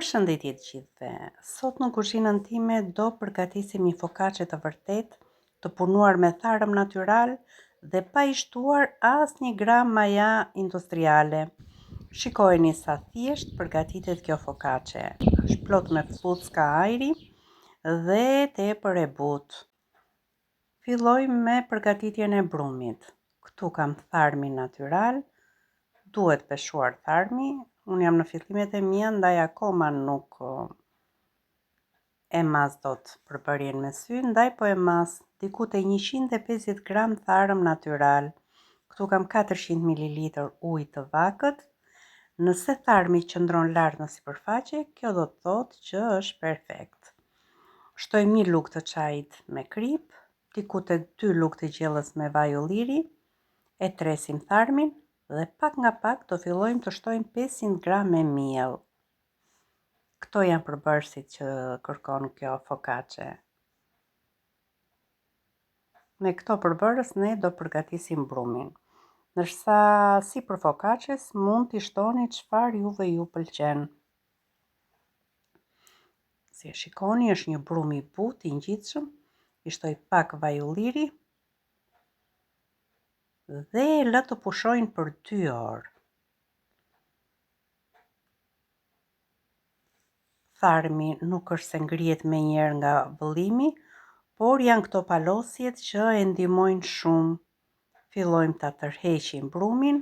Përshëndetje të gjithëve. Sot në kuzhinën time do përgatisim një focaccia të vërtet, të punuar me tharëm natyral dhe pa i shtuar asnjë gram maja industriale. Shikojeni sa thjesht përgatitet kjo focaccia. Është plot me fllucka ajri dhe tepër e butë. Fillojmë me përgatitjen e brumit. Këtu kam tharmin natyral, duhet peshuar tharmi. Unë jam në fillimet e mia, ndaj akoma nuk e mas dot përbërjen me sy, ndaj po e mas diku te 150 gram tharëm natyral. Këtu kam 400 ml ujë të vakët. Nëse tharmi qëndron lart në sipërfaqe, kjo do të thotë që është perfekt. Shtojmë 1 lugë të çajit me krip, diku te 2 lugë të gjellës me vaj ulliri, e tresim tharmin dhe pak nga pak do fillojmë të shtojmë 500 gram me miell. Këto janë përbërësit që kërkon kjo focaccia. Me këto përbërës ne do përgatisim brumin. Ndërsa si për focacces mund t'i shtoni çfarë juve ju pëlqen. Si e shikoni, është një brum i butë, i ngjitshëm, i shtoj pak vaj ulliri dhe lë të pushojnë për 2 orë. Tharmi nuk është se ngrihet menjëherë nga vëllimi, por janë këto palosjet që e ndihmojnë shumë. Fillojmë ta tërheqim brumin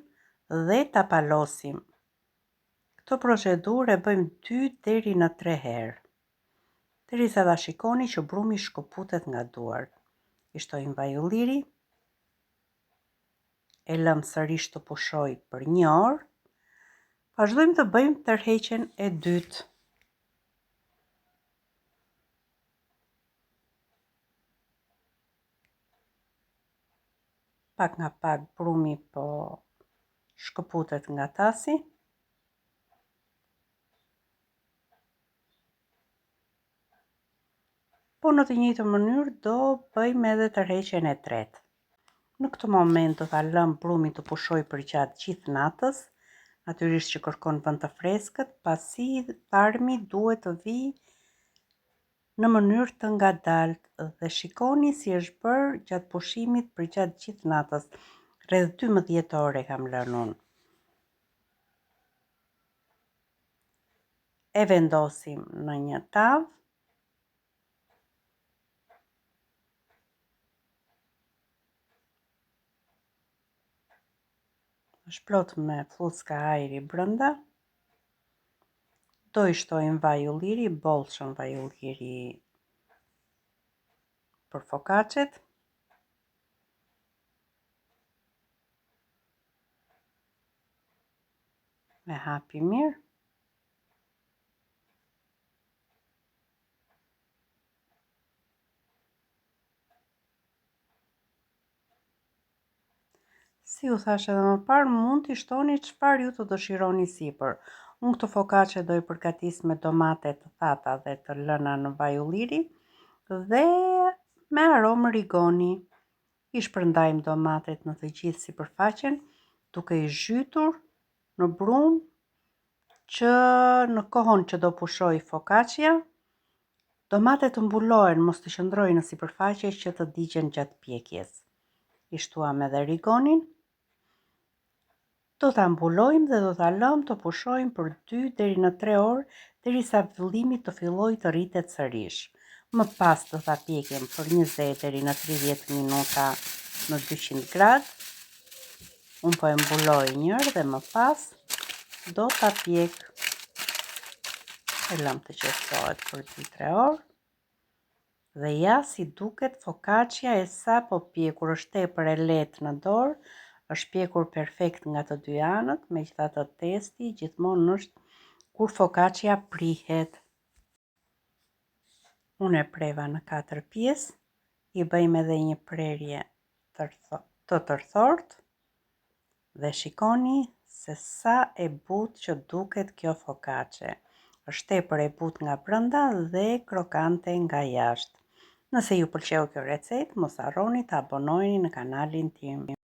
dhe ta palosim. Këtë procedurë e bëjmë 2 deri në 3 herë. Derisa ta shikoni që brumi shkëputet nga duart. I shtojmë vaj ulliri, e lëm sërish të pushoj për 1 orë. Vazhdojmë të bëjmë tërheqjen e dytë. Pak nga pak brumi po shkëputet nga tasi. Po në të njëjtën mënyrë do bëjmë edhe tërheqjen e tretë. Në këtë moment do ta lëm brumin të pushoj për gjatë gjithë natës, natyrisht që kërkon vend të freskët, pasi tharmi duhet të vijë në mënyrë të ngadaltë dhe shikoni si është bërë gjatë pushimit për gjatë gjithë natës. Rreth 12 orë kam lënë unë. E vendosim në një tavë. Është plot me fllucka ajri brenda. Do i shtojmë vaj ulliri, bollshëm vaj ulliri për focaccet. Me hapi mirë. Si u thash edhe më parë, mund t'i shtoni çfarë ju të dëshironi sipër. Unë këtë focaccia do i përgatis me domate të thata dhe të lëna në vaj ulliri dhe me aromë rigoni. I shpërndajmë domatet në të gjithë sipërfaqen, duke i zhytur në brum që në kohën që do pushoj focaccia, domatet të mbulohen, mos të qëndrojnë në sipërfaqe që të digjen gjatë pjekjes. I shtuam edhe rigonin. Do ta mbulojmë dhe do ta lëmë të pushojmë për 2 deri në 3 orë, derisa vëllimi të fillojë të rritet sërish. Më pas do ta pjekim për 20 deri në 30 minuta në 200 gradë. Unë po e mbuloj njërë dhe më pas do ta pjek. E lëm të qetësohet për 2-3 orë. Dhe ja si duket focaccia e sapo pjekur, është tepër e lehtë në dorë, është pjekur perfekt nga të dy anët, megjithatë testi gjithmonë është kur focaccia prihet. Unë e preva në 4 pjesë, i bëjmë edhe një prerje të tërthort dhe shikoni se sa e butë që duket kjo focaccia. Është tepër e butë nga brenda dhe krokante nga jashtë. Nëse ju pëlqeu kjo recetë, mos harroni të abonoheni në kanalin tim.